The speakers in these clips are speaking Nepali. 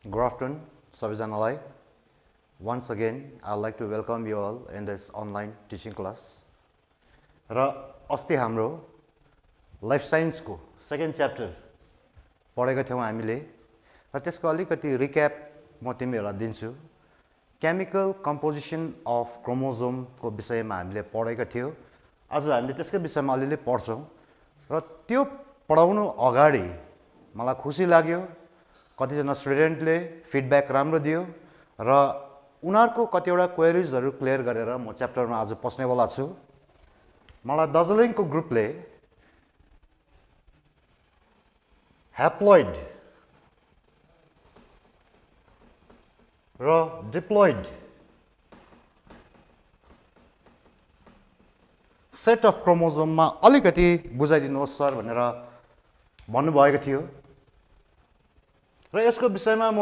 Good afternoon, Savijanaलाई. Once again, I'd like to welcome you all in this online teaching class. र अस्ति हाम्रो लाइफ साइन्स को सेकेन्ड च्याप्टर पढेको थियौं हामीले र त्यसको अलिकति रिक्याप म तिमीहरुलाई दिन्छु. केमिकल कम्पोजिसन अफ क्रोमोसोम को विषयमा हामीले पढेको थियौ. आज हामीले त्यसकै विषयमा अलिअलि पढ्छौं र त्यो पढाउनु अगाडि मलाई खुसी लाग्यो कतिजना स्टुडेन्टले फिडब्याक राम्रो दियो र उनीहरुको कतिवटा क्वेरीजहरु क्लियर गरेर म च्याप्टरमा आज पस्नेवाला छु. मलाई दार्जिलिङको ग्रुपले ह्याप्लोइड र डिप्लोइड सेट अफ क्रोमोसोममा अलिकति बुझाइदिनुहोस् सर भनेर भन्नुभएको थियो र यसको विषयमा म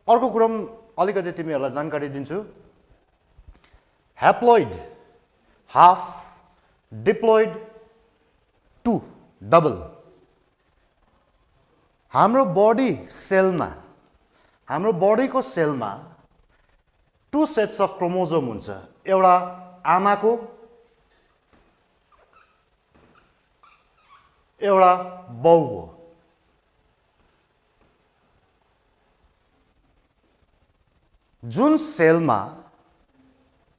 अर्को कुरा अलिकति तिमीहरुलाई जानकारी दिन्छु. Haploid half, diploid 2 double. हाम्रो बॉडी सेलमा हाम्रो बॉडीको सेलमा 2 सेट्स अफ क्रोमोसोम हुन्छ. एउटा आमाको, एउटा बाउको. जुन सेलमा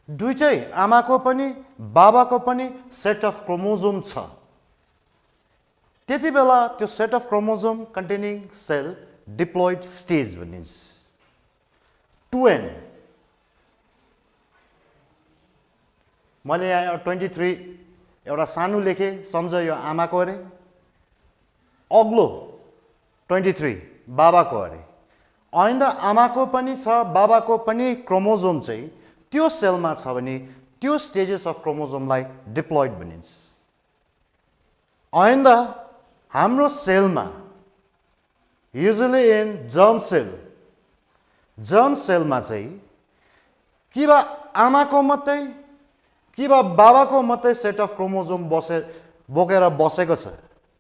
दुईटै आमाको पनि बाबाको पनि सेट अफ क्रोमोसोम छ, त्यति बेला त्यो set of chromosome containing cell diploid stage भनिन्छ. 2n मैले यहाँ 23 एउटा सानो लेखे, सम्झ यो आमाको अरे, अग्लो 23 बाबाको अरे. आइन्दा आमाको पनि छ बाबाको पनि क्रोमोसोम चाहिँ त्यो सेलमा छ भने त्यो स्टेजेस अफ क्रोमोसोमलाई डिप्लोइड भनिन्छ. आइन्दा हाम्रो सेलमा युजुअली इन जर्म सेलमा चाहिँ कि बा आमाको मात्रै कि बा बाबाको मात्रै सेट अफ क्रोमोसोम बोकेर बसेको छ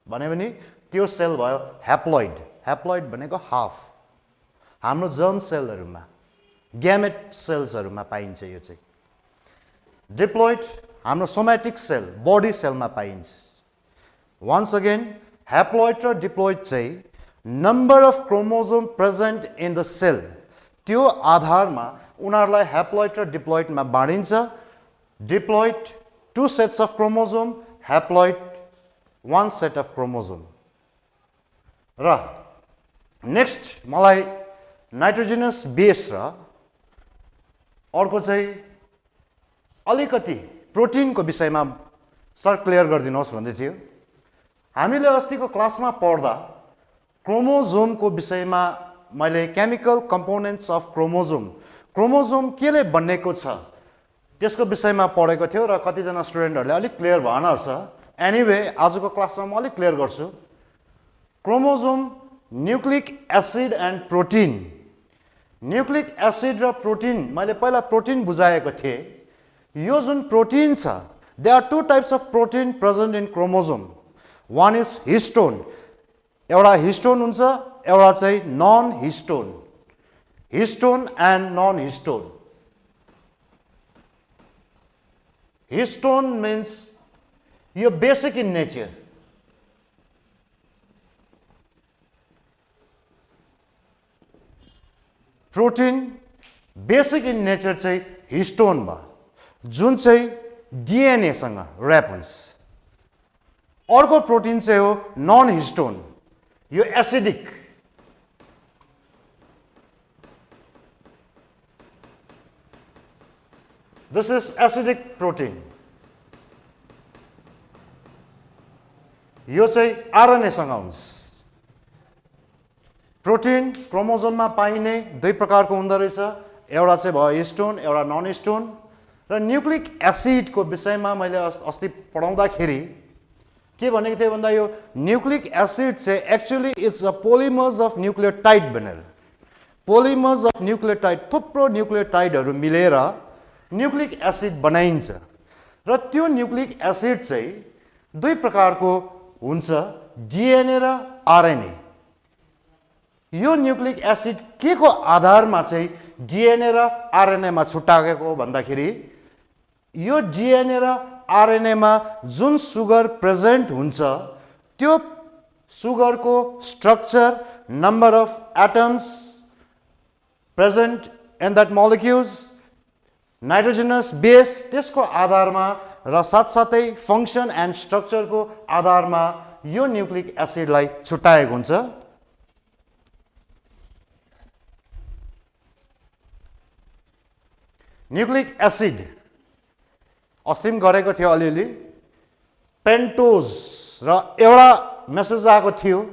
भने पनि त्यो सेल भयो ह्याप्लोइड. ह्याप्लोइड भनेको हाफ. हाम्रो जर्म सेलहरुमा, ग्यामेट सेल्सहरुमा पाइन्छ यो चाहिँ. डिप्लोइड हाम्रो सोमेटिक सेल, बॉडी सेलमा पाइन्छ. वन्स अगेन ह्याप्लोइड र डिप्लोइड चाहिँ number of chromosome present in the cell त्यो आधारमा उनीहरुलाई ह्याप्लोइड र डिप्लोइडमा बाँडिन्छ. Diploid 2 sets of chromosome, haploid 1 set of chromosome. र नेक्स्ट मलाई नाइट्रोजनस बेस र अर्को चाहिँ अलिकति प्रोटिनको विषयमा सर क्लियर गरिदिनुहोस् भन्दै थियो. हामीले अस्तिको क्लासमा पढ्दा क्रोमोसोमको विषयमा मैले केमिकल कम्पोनेन्ट्स अफ क्रोमोसोम केले बनेको छ त्यसको विषयमा पढेको थियो र कतिजना स्टुडेन्टहरुले अलिक क्लियर भएन छ. एनीवे आजको क्लासमा म अलिक क्लियर गर्छु. Chromosome, nucleic acid and protein. Nucleic acid र प्रोटिन, मैले पहिला प्रोटिन बुझाएको थिएँ. यो जुन प्रोटिन छ, there are 2 types of protein present in chromosome. One is histone. एउटा हिस्टोन हुन्छ, एउटा चाहिँ non histone. Histone and non histone. Histone means यो basic in nature. Protein basic in nature चाहिँ हिस्टोन भयो, जुन चाहिँ डीएनए सँग र्याप हुन्छ. अर्को प्रोटिन चाहिँ हो नन हिस्टोन. यो acidic. This is acidic protein. यो चाहिँ आरएनए सँग हुन्छ. प्रोटिन क्रोमोसोममा पाइने 2 प्रकारको हुँदो रहेछ. एउटा चाहिँ भयो हिस्टोन, एउटा नन हिस्टोन. र न्यूक्लिक एसिडको विषयमा मैले अस्ति पढाउँदाखेरि के भनेको थिएँ भन्दा यो न्यूक्लिक एसिड चाहिँ actually it's a polymers of nucleotide भनेर. पोलिमर्स अफ न्यूक्लियोटाइड, थुप्रो न्यूक्लियोटाइडहरु मिलेर न्यूक्लिक एसिड बनाइन्छ. र त्यो न्यूक्लिक एसिड चाहिँ 2 प्रकारको हुन्छ, डीएनए र आरएनए. यो न्यूक्लिक एसिड के को आधारमा चाहिँ डीएनए र आरएनए मा छुट्टाएको भन्दाखेरि यो डीएनए र आरएनए मा जुन सुगर प्रेजेन्ट हुन्छ त्यो सुगर को structure number of atoms present in that molecules nitrogenous base त्यसको आधारमा र साथसाथै फंक्शन एन्ड स्ट्रक्चर को आधारमा यो न्यूक्लिक एसिडलाई छुट्टाएको हुन्छ। न्यूक्लिक एसिड अस्ति पनि गरेको थियो अलिअलि पेन्टोज र एउटा मेसेज आएको थियो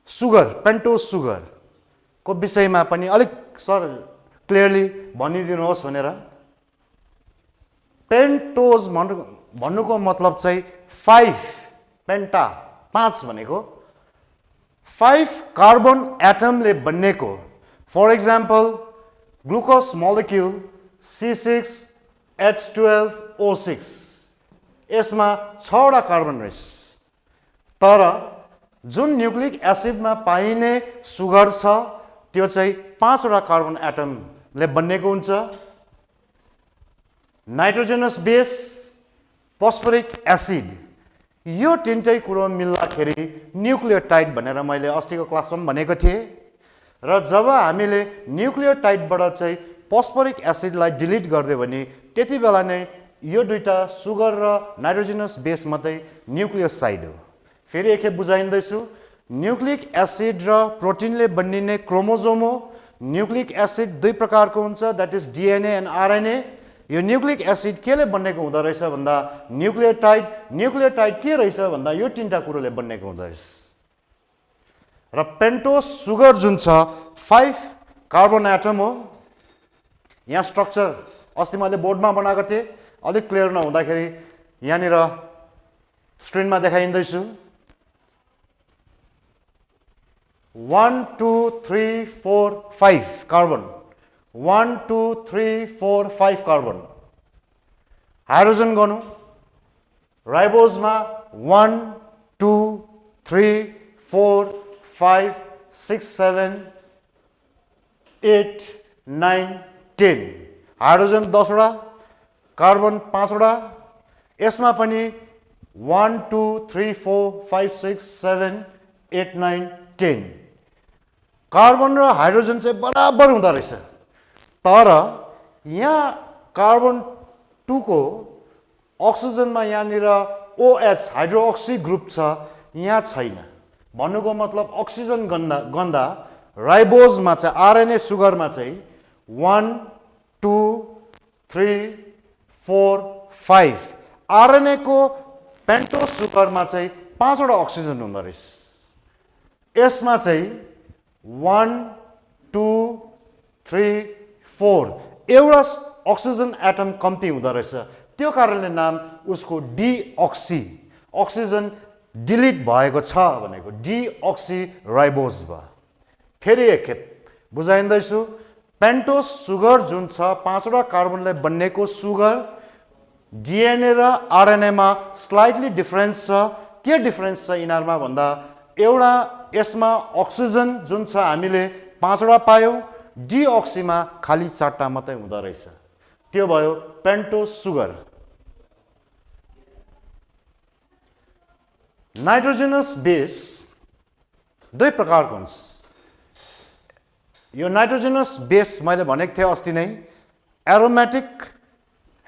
सुगर पेन्टोज सुगर को विषयमा पनि अलिक सर क्लियरली भनिदिनुहोस् भनेर। पेन्टोज भन्नुको मतलब चाहिँ 5 पेन्टा 5 भनेको 5 कार्बन एटमले बनेको। For example glucose molecule C6H12O6 यसमा 6 वटा कार्बन रहेछ। तर जुन न्यूक्लिक एसिडमा पाइने सुगर छ त्यो चाहिँ 5 वटा कार्बन एटमले बनेको हुन्छ। नाइट्रोजनस बेस फस्फोरिक एसिड यो तीनटै कुरो मिल्दाखेरि न्यूक्लियोटाइड भनेर मैले अस्तिको क्लासमा पनि भनेको थिएँ। र जब हामीले न्यूक्लियोटाइडबाट चाहिँ फस्फोरिक एसिडलाई डिलिट गरिदियो भने त्यति बेला नै यो दुईटा सुगर र नाइट्रोजनस बेस मात्रै न्यूक्लियोसाइड हो। फेरि एकखेप बुझाइन्दैछु न्यूक्लिक एसिड र प्रोटिनले बनिने क्रोमोजोम हो। न्यूक्लिक एसिड दुई प्रकारको हुन्छ that is DNA and RNA. यो न्यूक्लिक एसिड केले बनेको हुँदो रहेछ भन्दा न्यूक्लियोटाइड न्यूक्लियोटाइड के रहेछ भन्दा यो तीनटा कुरोले बनेको हुँदो रहेछ। र पेन्टोज सुगर जुन छ 5 कार्बन एटम हो। यहाँ स्ट्रक्चर अस्ति मैले बोर्डमा बनाएको थिएँ अलिक क्लियर नहुँदाखेरि यहाँनिर स्क्रिनमा देखाइन्दैछु। 1 2 3 4 5 कार्बन 1 2 3 4 5 कार्बन। हाइड्रोजन गर्नु राइबोजमा 1 2 3 4 5 6 7 8 9 10 हाइड्रोजन 10 वटा कार्बन 5 वटा। यसमा पनि 1 2 3 4 5 6 7 8 9 10 कार्बन र हाइड्रोजन चाहिँ बराबर हुँदो रहेछ। तर यहाँ कार्बन 2 को अक्सिजनमा यहाँनिर OH हाइड्रोक्सी ग्रुप छ यहाँ छैन। भन्नुको मतलब अक्सिजन गन्दा राइबोजमा चाहिँ आरएनए सुगरमा चाहिँ 1 2 3 4 5 आरएनए को पेन्टोज सुगरमा चाहिँ 5 वटा अक्सिजन हुँदो रहेछ। यसमा चाहिँ 1 2 3 4 एउटा अक्सिजन एटम कम्ती हुँदो रहेछ। त्यो कारणले नाम उसको डीअक्सी अक्सिजन डिलिट भएको छ भनेको डीअक्सी राइबोज भयो। फेरि एकखेप बुझाइन्दैछु पेन्टोज सुगर जुन छ 5 वटा कार्बनले बनेको सुगर डीएनए र आरएनए मा स्लाइटली डिफरेन्स छ। के डिफरेन्स छ यिनीहरुमा भन्दा एउटा यसमा अक्सिजन जुन छ हामीले 5 वटा पायौं डीअक्सीमा खाली 4 टा मात्रै हुँदो रहेछ। त्यो भयो पेन्टोज सुगर। नाइट्रोजनस बेस दुई प्रकारको हुन्छ। यो नाइट्रोजनस बेस मैले भनेको थिएँ अस्ति नै aromatic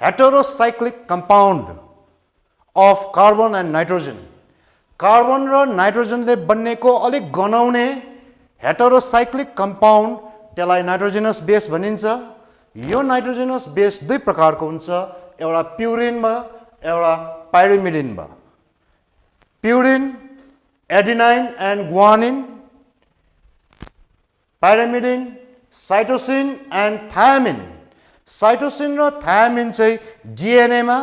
heterocyclic compound of carbon and nitrogen. Carbon र नाइट्रोजनले बनेको अलिक गनाउने हेटेरोसाइक्लिक कंपाउंड त्यसलाई नाइट्रोजनस बेस भनिन्छ। यो नाइट्रोजनस बेस दुई प्रकारको हुन्छ एउटा प्युरिन भयो एउटा पाइरिमिडिन भयो। Purine adenine and guanine pyrimidine cytosine and thymine. Cytosine र थायमिन चाहिँ डीएनए मा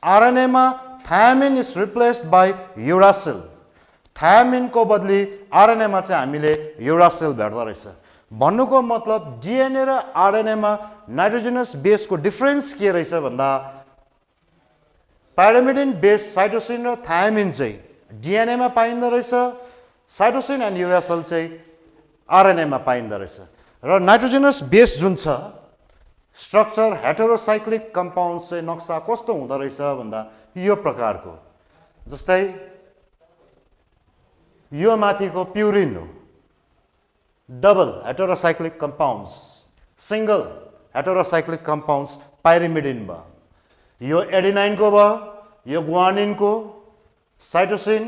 आरएनए मा thymine is replaced by uracil. Thymine को बदली आरएनए मा चाहिँ हामीले यूरासिल भेट्दो रहेछ। भन्नुको मतलब डीएनए र आरएनए मा नाइट्रोजनस बेस को डिफरेन्स के रहेछ भन्दा पाइरिमिडिन बेस साइटोसिन र थायमिन चाहिँ डीएनए मा पाइँदो रहेछ। साइटोसिन एन्ड यूरासिल चाहिँ RNA मा पाइँदो रहेछ र नाइट्रोजनस बेस जुन छ स्ट्रक्चर हेटेरोसाइक्लिक कम्पाउन्ड चाहिँ नक्सा कस्तो हुँदो रहेछ भन्दा यो प्रकारको जस्तै यो माथिको प्युरिन हो double heterocyclic compounds single heterocyclic compounds pyrimidine भयो यो एडेनाइन को भयो यो गुआनिन को साइटोसिन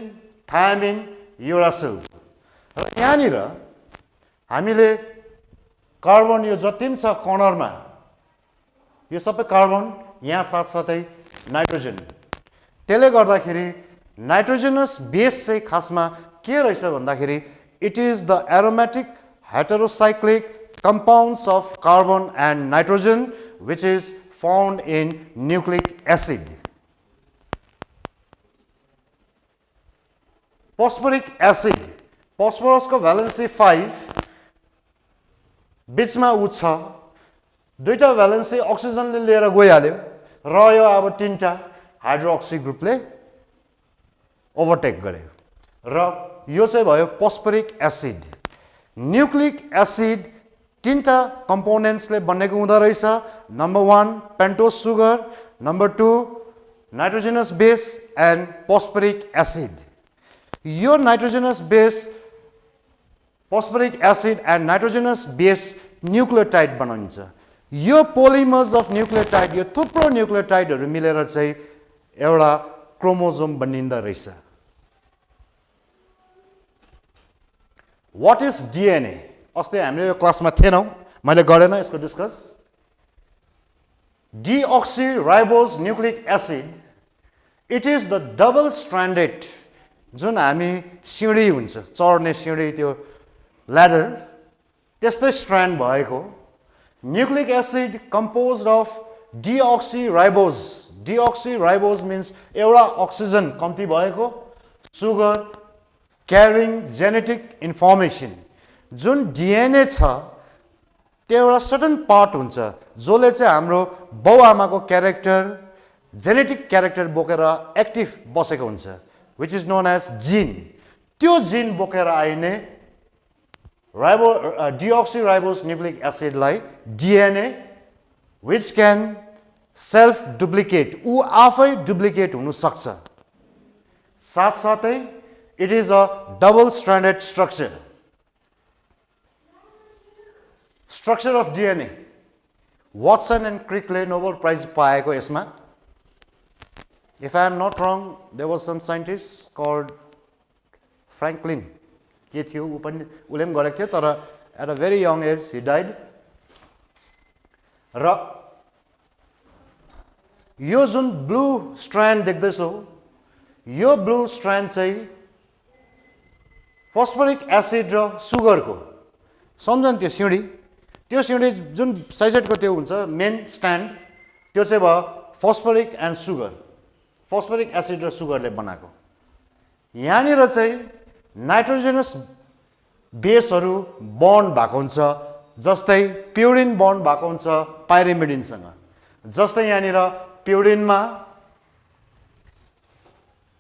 थायमिन युरासिल र यहाँनिर हामीले कार्बन यो जति पनि छ कर्नरमा यो सबै कार्बन यहाँ साथसाथै नाइट्रोजन त्यसले गर्दाखेरि नाइट्रोजनस बेस चाहिँ खासमा के रहेछ भन्दाखेरि it is the aromatic heterocyclic compounds of carbon and nitrogen which is found in nucleic acid. Phosphoric acid, phosphorus को valency 5 बीचमा उ छ दुईटा valency oxygen ले लिएर गइहाल्यो र यो अब तीनटा हाइड्रोक्सी ग्रुपले ओभरटेक गर्यो र यो चाहिँ भयो phosphoric acid. Nucleic acid तीनटा कंपोनेंट्स ले बनेको हुँदो रहेछ number 1 pentose sugar number 2 nitrogenous base and phosphoric acid यो nitrogenous base phosphoric acid and nitrogenous base nucleotide बनाइन्छ यो पोलिमर्स अफ न्यूक्लियोटाइड यो थुप्रो न्यूक्लियोटाइडहरु मिलेर चाहिँ एउटा क्रोमोसोम बनिँदो रहेछ व्हाट इज डीएनए अस्ति हामीले यो क्लासमा थिएनौं मैले गरेन यसको discuss deoxyribose nucleic acid it is the double stranded जुन हामी सिँढी हुन्छ चढ्ने सिँढी त्यो ल्याडर त्यस्तै स्ट्रैंड भएको nucleic acid composed of deoxyribose means एउटा ऑक्सिजन कम्ती भएको सुगर क्यारिङ जेनेटिक इन्फर्मेसन जुन डीएनए छ त्यो एउटा सर्टेन पार्ट हुन्छ जसले चाहिँ हाम्रो बाउआमाको क्यारेक्टर जेनेटिक क्यारेक्टर बोकेर एक्टिभ बसेको हुन्छ which is known as gene त्यो जीन बोकेर आइने डीऑक्सीराइबोज न्यूक्लिक एसिडलाई DNA which can self duplicate उ आफै डुप्लिकेट हुन सक्छ साथसाथै it is a double stranded structure Structure of DNA. Watson and Crick ले Nobel Prize पाएको यसमा. If I am not wrong, there was some scientist called Franklin. के थियो उ पनि उले पनि गरेको थियो तर at a very young age he died. र यो जुन ब्लू स्ट्रैंड देख्दैछौ यो ब्लू स्ट्रैंड चाहिँ फस्फोरिक एसिड र सुगरको सम्झन त्यो सिँढी त्यो सिँढी जुन साइजेटको त्यो हुन्छ मेन स्ट्यान्ड त्यो चाहिँ भयो फस्फोरिक एन्ड सुगर फस्फोरिक एसिड र सुगरले बनाएको यहाँनिर चाहिँ नाइट्रोजनस बेसहरू बन्ड भएको हुन्छ जस्तै प्युरिन बन्ड भएको हुन्छ पाइरिमिडिनसँग जस्तै यहाँनिर प्युरिनमा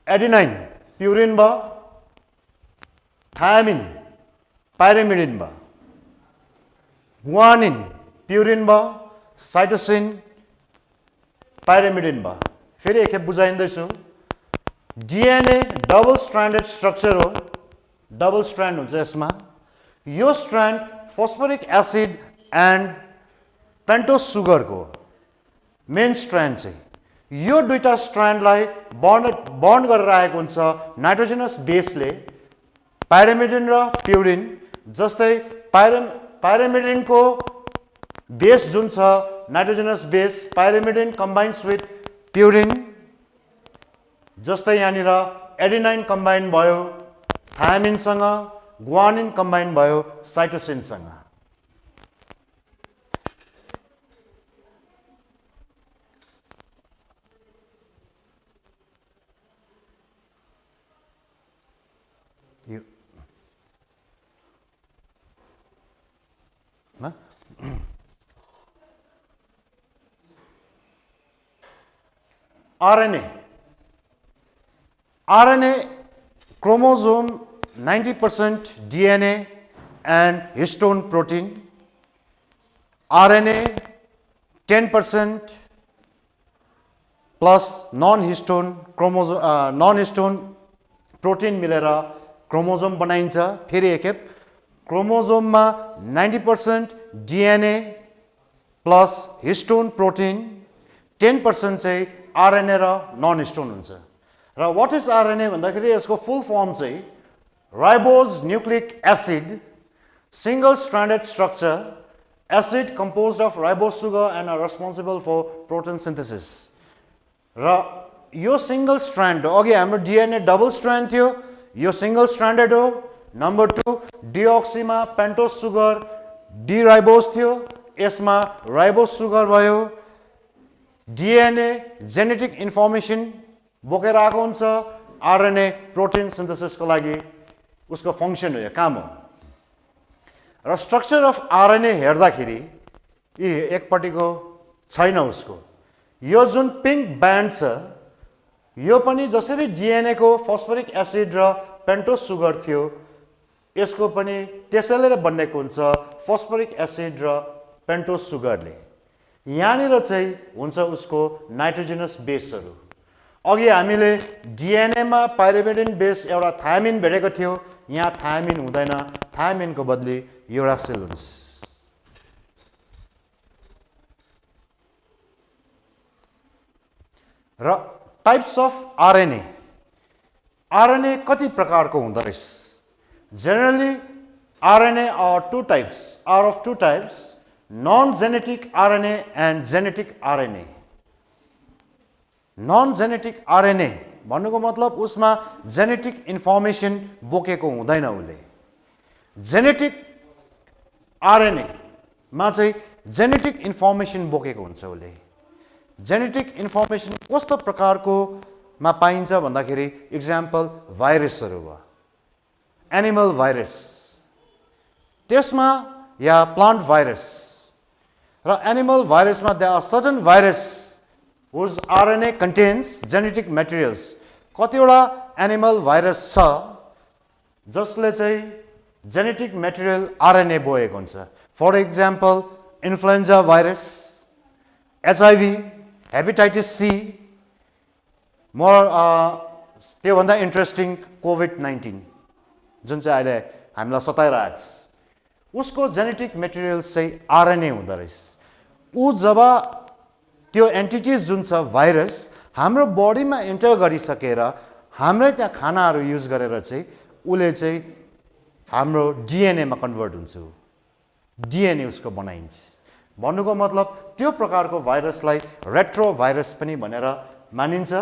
एडेनाइन प्युरिन भयो थायमिन पाइरिमिडिन भयो गुआनिन प्युरिन भयो साइटोसिन पाइरिमिडिन भयो फेरि एकखेप बुझाइन्दैछु डीएनए डबल स्ट्रैंडेड स्ट्रक्चर हो डबल स्ट्रैंड हुन्छ यसमा यो स्ट्रैंड फस्फोरिक एसिड एन्ड पेन्टोज सुगरको मेन स्ट्रैंड चाहिँ यो दुईटा स्ट्रैंडलाई बन्ड गरेर आएको हुन्छ नाइट्रोजनस बेसले पाइरिमिडिन र प्युरिन जस्तै पाइरिमिडिन को बेस जुन छ नाइट्रोजनस बेस पाइरिमिडिन कम्बाइन्स विथ प्युरिन जस्तै यहाँनिर एडेनाइन कम्बाइन भयो थायमिनसँग गुआनिन कम्बाइन भयो साइटोसिनसँग RNA chromosome 90% DNA and histone protein. RNA 10% plus non-histone protein मिलेर क्रोमोजोम बनाइन्छ. फेरि एकखेप क्रोमोजोममा 90% DNA plus histone protein, 10% चाहिँ RNA र non-histone हुन्छ. र what is RNA भन्दाखेरि यसको full form चाहिँ ribose nucleic acid, single stranded structure, acid composed of ribose sugar and are responsible for protein synthesis. र यो single strand हो. अघि हाम्रो DNA double strand थियो, यो single stranded हो. Number 2 deoxyमा pentose sugar D-ribose थियो, यसमा ribose sugar भयो. DNA genetic information बोकेर आएको हुन्छ. RNA protein synthesis को लागि उसको फंक्शन हो, यो काम हो. र स्ट्रक्चर अफ RNA हेर्दाखेरि यी एकपट्टिको छैन उसको. यो जुन पिंक ब्यान्ड छ यो पनि जसरी DNA को फस्फोरिक एसिड र पेन्टोज सुगर थियो यसको पनि त्यसैले बनेको हुन्छ फस्फोरिक एसिड र पेन्टोज सुगरले. यहाँनिर चाहिँ हुन्छ उसको नाइट्रोजनस बेसहरु. अघि हामीले DNA मा पाइरिमिडिन बेस एउटा थायमिन भेटेको थियो, यहाँ थायमिन हुँदैन, थायमिनको बदली युरासिल हुन्छ. र टाइप्स अफ RNA. RNA कति प्रकारको हुँदो रहेछ? Generally RNA are of two types, non-genetic RNA and genetic RNA. Non-genetic RNA भन्नुको मतलब उसमा जेनेटिक इन्फर्मेसन बोकेको हुँदैन उले. जेनेटिक RNA मा चाहिँ जेनेटिक इन्फर्मेसन बोकेको हुन्छ उले. जेनेटिक इन्फर्मेसन कस्तो प्रकारको मा पाइन्छ भन्दाखेरि एक्जाम्पल भाइरसहरु भयो, एनिमल भाइरस, त्यसमा या प्लान्ट भाइरस. र animal भाइरसमा there are certain virus whose RNA contains genetic materials. कतिवटा एनिमल भाइरस छ जसले चाहिँ जेनेटिक मटेरियल RNA बोकेको हुन्छ. For example influenza virus, HIV, hepatitis C, त्यो भन्दा इन्ट्रेस्टिङ COVID-19 जुन चाहिँ अहिले हामीलाई सताइरहेको छ. उसको जेनेटिक मटेरियल्स चाहिँ RNA हुँदो रहेछ. उ जब त्यो एन्टिटीज जुन छ भाइरस हाम्रो बडीमा एन्टर गरिसकेर हाम्रै त्यहाँ खानाहरू युज गरेर चाहिँ उले चाहिँ हाम्रो DNA मा कन्भर्ट हुन्छ. DNA उसको बनाइन्छ. भन्नुको मतलब त्यो प्रकारको भाइरसलाई रेट्रो भाइरस पनि भनेर मानिन्छ.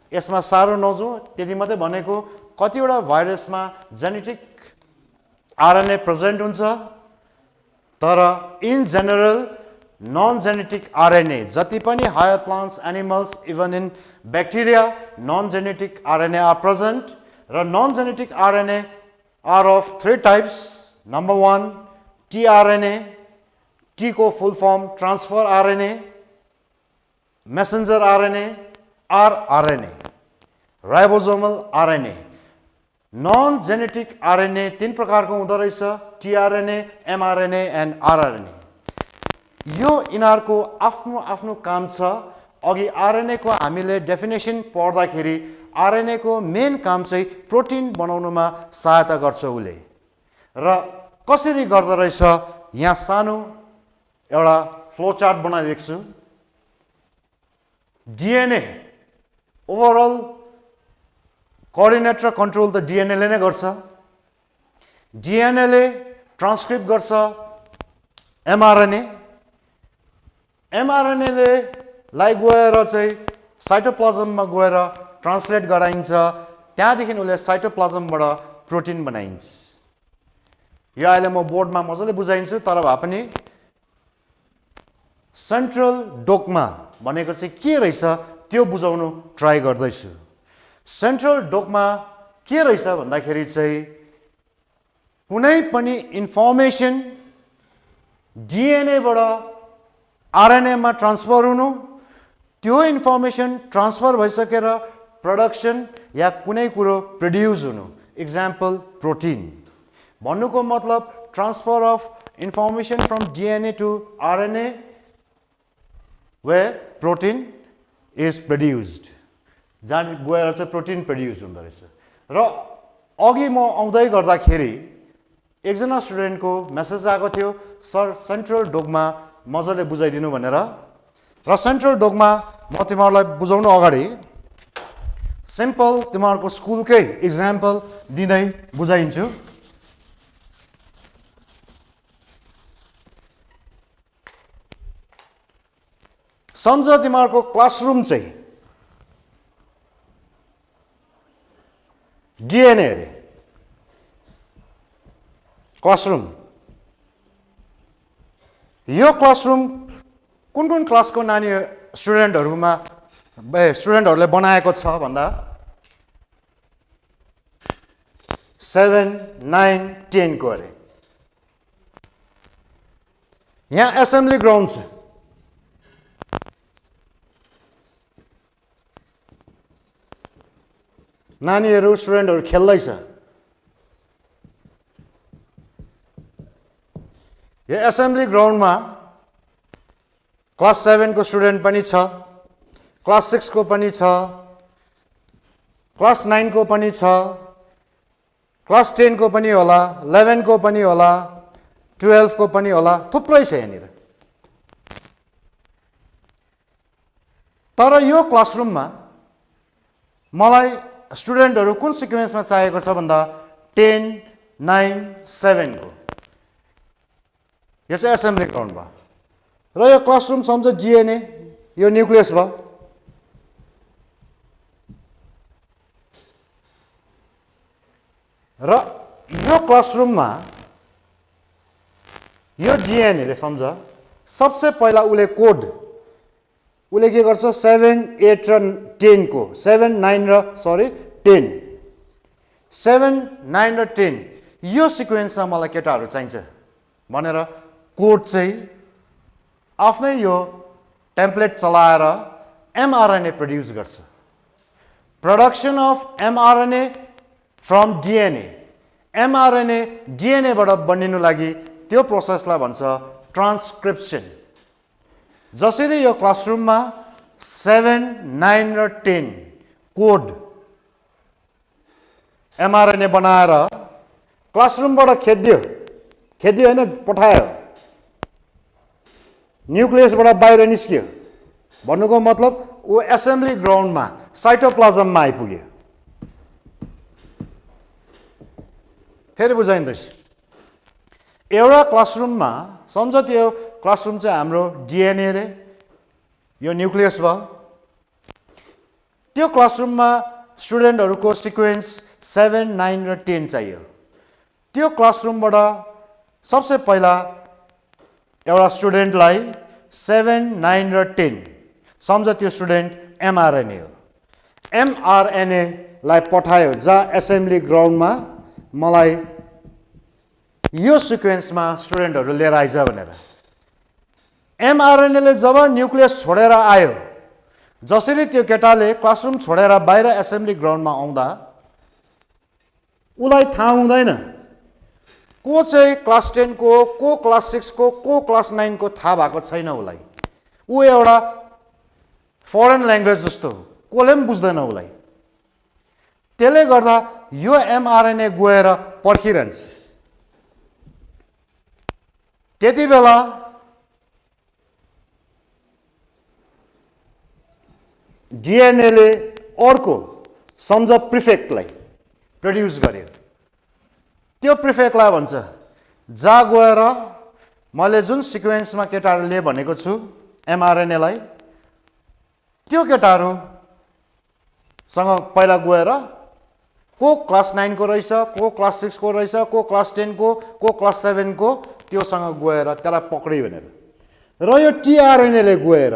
यसमा सारो नजाउँ, त्यति मात्रै भनेको कतिवटा भाइरसमा जेनेटिक RNA प्रेजेन्ट हुन्छ, तर इन जनरल non-genetic RNA, जति पनि higher plants, animals, even in bacteria, non-genetic RNA are present. र non-genetic RNA are of three types. Number 1, tRNA, T को full form transfer RNA, messenger RNA, rRNA, ribosomal RNA. Non-genetic RNA तीन प्रकारको हुँदो रहेछ, tRNA, mRNA and rRNA. यो इनारको आफ्नो आफ्नो काम छ. अघि RNA को हामीले डेफिनेसन पढ्दाखेरि RNA को मेन काम चाहिँ प्रोटिन बनाउनमा सहायता गर्छ उले. र कसरी गर्दो रहेछ यहाँ सानो एउटा फ्लो चार्ट बनाइदिएको छु. DNA ओभरअल कोअर्डिनेट र कन्ट्रोल त DNA ले नै गर्छ. DNA ले ट्रान्सक्रिप्ट गर्छ mRNA. mRNA ले लाई गएर चाहिँ साइटोप्लाज्ममा गएर ट्रान्सलेट गराइन्छ. त्यहाँदेखि उले साइटोप्लाज्मबाट प्रोटिन बनाइन्छ. यो अहिले म बोर्डमा मजाले बुझाइन्छु, तर भए पनि सेन्ट्रल डोग्मा भनेको चाहिँ के रहेछ त्यो बुझाउनु ट्राई गर्दैछु. सेन्ट्रल डोग्मा के रहेछ भन्दाखेरि चाहिँ कुनै पनि इन्फर्मेसन DNA बाट RNA मा ट्रान्सफर हुनु, त्यो इन्फर्मेसन ट्रान्सफर भइसकेर प्रोडक्सन या कुनै कुरो प्रोड्युस हुनु. Example protein. भन्नुको मतलब transfer of information from DNA to RNA where protein is produced. जहाँ गएर चाहिँ प्रोटिन प्रड्युस हुँदो रहेछ र अघि म आउँदै गर्दाखेरि एकजना स्टुडेन्टको मेसेज आएको थियो सर सेन्ट्रल डोगमा मजाले बुझाइदिनु भनेर र सेन्ट्रल डोगमा म तिमीहरूलाई बुझाउनु अगाडि सिम्पल तिमीहरूको स्कुलकै इक्जाम्पल दिँदै बुझाइन्छु सम्झ तिमीहरूको क्लासरुम चाहिँ DNA अरे क्लासरुम यो क्लासरुम कुन क्लासको नानी स्टुडेन्टहरूले बनाएको छ भन्दा 7, 9, 10 को अरे यहाँ एसेम्बली ग्राउन्ड छ नानीहरू स्टुडेन्टहरू खेल्दैछ यो एसेम्बली ग्राउन्डमा क्लास 7 को स्टुडेन्ट पनि छ क्लास 6 को पनि छ क्लास 9 को पनि छ क्लास 10 को पनि होला 11 को पनि होला 12 को पनि होला थुप्रै छ यहाँनिर तर यो क्लासरुममा मलाई स्टुडेन्टहरू कुन सिक्वेन्समा चाहिएको छ भन्दा 10, 9, 7 को यो चाहिँ एसेम्बली ग्राउन्ड भयो र यो क्लासरुम सम्झ DNA यो न्युक्लियस भयो र यो क्लासरुममा यो DNA ले सम्झ सबसे पहिला उले कोड उले के गर्छ 7, 8 र 10 को 7, 9 र 10 7, 9 र 10 यो सिक्वेन्समा मलाई केटाहरू चाहिन्छ भनेर कोड चाहिँ आफ्नै यो टेम्प्लेट चलाएर mRNA प्रोड्युस गर्छ production of mRNA from DNA mRNA DNA बाट बनिनु लागि त्यो प्रोसेसलाई भन्छ ट्रान्सक्रिप्सन जसरी यो क्लासरुममा 7, 9 र 10 कोड mRNA बनाएर क्लासरुमबाट खेद्यो हैन पठायो न्युक्लियसबाट बाहिर निस्क्यो भन्नुको मतलब ऊ एसेम्बली ग्राउन्डमा साइटोप्लाज्ममा आइपुग्यो फेरि बुझाइन्दैछ एउटा क्लासरुममा सम्झ त्यो क्लासरुम चाहिँ हाम्रो DNA रे यो न्युक्लियस भयो त्यो क्लासरुममा स्टुडेन्टहरूको सिक्वेन्स 7, 9 र 10 चाहियो त्यो क्लासरुमबाट सबसे पहिला एउटा स्टुडेन्टलाई 7, 9 र 10 सम्झ त्यो स्टुडेन्ट mRNA हो mRNA लाई पठायो जहाँ एसेम्बली ग्राउन्डमा मलाई यो सिक्वेन्समा स्टुडेन्टहरू लिएर आइज भनेर mRNA ले जब न्युक्लियस छोडेर आयो जसरी त्यो केटाले क्लासरुम छोडेर बाहिर एसेम्बली ग्राउन्डमा आउँदा उलाई थाहा हुँदैन को चाहिँ क्लास 10 को क्लास 6 को क्लास 9 को थाहा भएको छैन उलाई ऊ एउटा फरेन ल्याङ्ग्वेज जस्तो कोले पनि बुझ्दैन उलाई त्यसले गर्दा यो mRNA गएर पर्खिरहन्छ त्यति बेला DNA ले अर्को सम्झ प्रिफेक्टलाई प्रोड्युस गर्यो त्यो प्रिफेक्टलाई भन्छ जा गएर मैले जुन सिक्वेन्समा केटाहरूले भनेको छु mRNA लाई त्यो केटाहरूसँग पहिला गएर को क्लास 9 को रहेछ को क्लास 6 को रहेछ को क्लास 10 को क्लास 7 को त्योसँग गएर त्यसलाई पक्रियो भनेर र यो tRNA ले गएर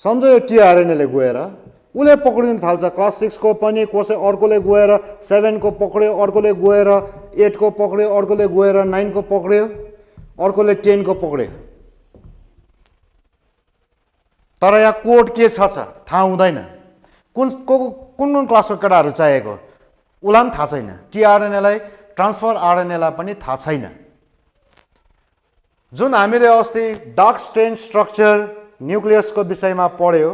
सम्झ यो tRNA ले गएर उले पक्रिन थाल्छ क्लास 6 को पनि कसै अर्कोले गएर 7 को पक्रियो अर्कोले गएर 8 को पक्रियो अर्कोले गएर 9 को पक्रियो अर्कोले 10 को पक्रियो तर यहाँ कोड के छ थाहा हुँदैन कुन क्लासको केटाहरू चाहिएको उलाई पनि थाहा छैन tRNA लाई ट्रान्सफर आरएनएलाई पनि थाहा छैन। जुन हामीले अस्ति डार्क स्ट्रेन स्ट्रक्चर न्युक्लियसको विषयमा पढ्यो,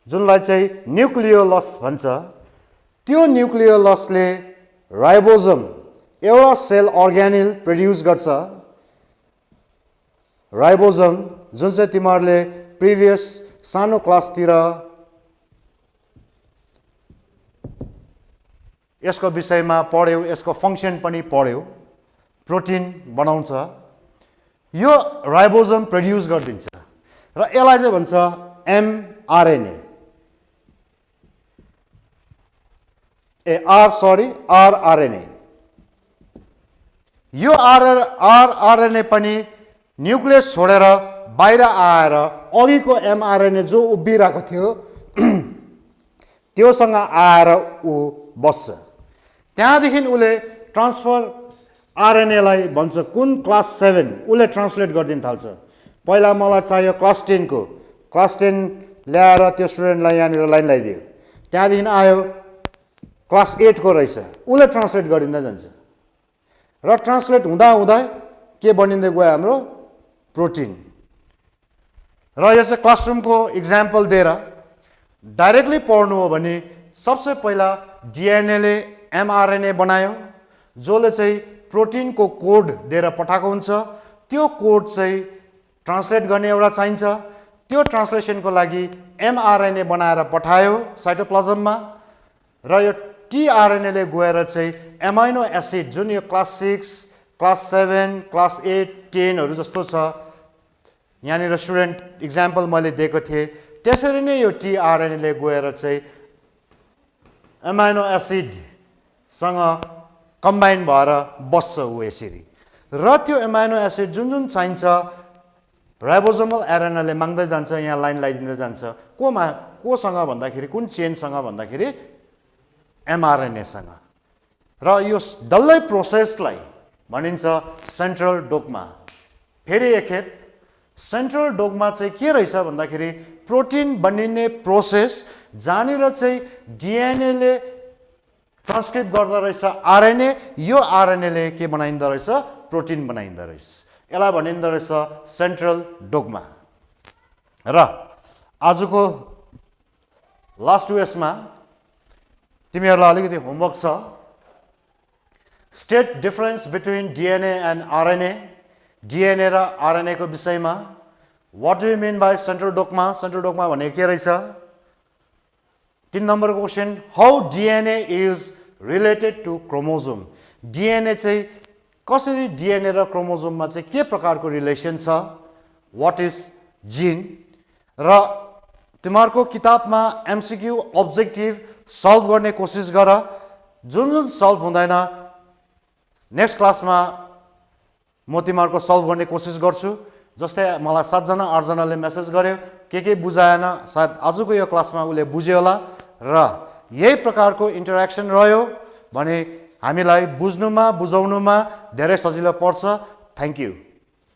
जुनलाई चाहिँ न्युक्लियोलस भन्छ, त्यो न्युक्लियोलसले राइबोसोम एउटा सेल अर्ग्यानिल प्रोड्युस गर्छ। राइबोसोम जुन चाहिँ तिमीहरूले प्रिभियस सानो क्लासतिर यसको विषयमा पढ्यौ, यसको फङ्सन पनि पढ्यौ, प्रोटिन बनाउँछ, यो राइबोसोम प्रोड्युस गरिदिन्छ र यसलाई चाहिँ भन्छ एमआरएनए। आरआरएनए। यो आरआरएनए पनि न्युक्लियस छोडेर बाहिर आएर अघिको एमआरएनए जो उभिरहेको थियो त्योसँग आएर ऊ बस्छ। त्यहाँदेखि उसले ट्रान्सफर आरएनएलाई भन्छ कुन क्लास 7 उसले ट्रान्सलेट गरिदिन थाल्छ। पहिला मलाई चाहियो क्लास 10 को, क्लास 10 ल्याएर त्यो स्टुडेन्टलाई यहाँनिर लाइन लगाइदियो, त्यहाँदेखि आयो क्लास 8 को रहेछ, उसले ट्रान्सलेट गरिँदै जान्छ र ट्रान्सलेट हुँदा हुँदा के बनिँदै गयो हाम्रो प्रोटिन। र यो चाहिँ क्लासरुमको इक्जाम्पल दिएर डाइरेक्टली पढ्नु हो भने सबसे पहिला डिएनएले एमआरएनए बनायो, जसले चाहिँ प्रोटिनको कोड दिएर पठाएको हुन्छ। त्यो कोड चाहिँ ट्रान्सलेट गर्ने एउटा चाहिन्छ। त्यो ट्रान्सलेसनको लागि एमआरएनए बनाएर पठायो साइटोप्लाज्ममा र यो टिआरएनएले गएर चाहिँ एमाइनो एसिड जुन यो क्लास 6, क्लास 7, क्लास 8, 10हरू जस्तो छ, यहाँनिर स्टुडेन्ट इक्जाम्पल मैले दिएको थिएँ, त्यसरी नै यो टिआरएनएले गएर चाहिँ एमाइनो एसिडसँग कम्बाइन भएर बस्छ ऊ यसरी। र त्यो एमाइनो एसिड जुन जुन चाहिन्छ राइबोसोमल आरएनएले माग्दै जान्छ, यहाँ लाइन लगाइदिँदै जान्छ। कोसँग भन्दाखेरि कुन चेनसँग भन्दाखेरि एमआरएनएसँग। र यो डल्लै प्रोसेसलाई भनिन्छ सेन्ट्रल डोग्मा। फेरि एकखेप सेन्ट्रल डोग्मा चाहिँ के रहेछ भन्दाखेरि प्रोटिन बनिने प्रोसेस जहाँनिर चाहिँ डिएनएले ट्रान्सक्रिप्ट गर्दो रहेछ आरएनए, यो आरएनएले के बनाइन्दो रहेछ प्रोटिन बनाइन्दो रहेछ। यसलाई भनिन्दो रहेछ सेन्ट्रल डोग्मा। र आजको लास्ट उयसमा तिमीहरूलाई अलिकति होमवर्क छ। State difference between DNA and RNA, DNA र आरएनए को विषयमा। What do you mean by central dogma? Central dogma भनेको के रहेछ? 3 नम्बरको question, how DNA is related to chromosome. DNA चाहिँ कसरी डिएनए र क्रोमोजोममा चाहिँ के प्रकारको रिलेसन छ? व्हाट इज जिन? र तिमीहरूको किताबमा एमसीक्यू अब्जेक्टिभ सल्भ गर्ने कोसिस गर। जुन जुन सल्भ हुँदैन नेक्स्ट क्लासमा म तिमीहरूको सल्भ गर्ने कोसिस गर्छु। जस्तै मलाई 7 जना 8 जनाले मेसेज गर्यो के बुझाएन, सायद आजको यो क्लासमा उसले बुझ्यो होला र यही प्रकारको इन्टरेक्सन रह्यो भने हामीलाई बुझ्नुमा बुझाउनुमा धेरै सजिलो पर्छ। Thank you.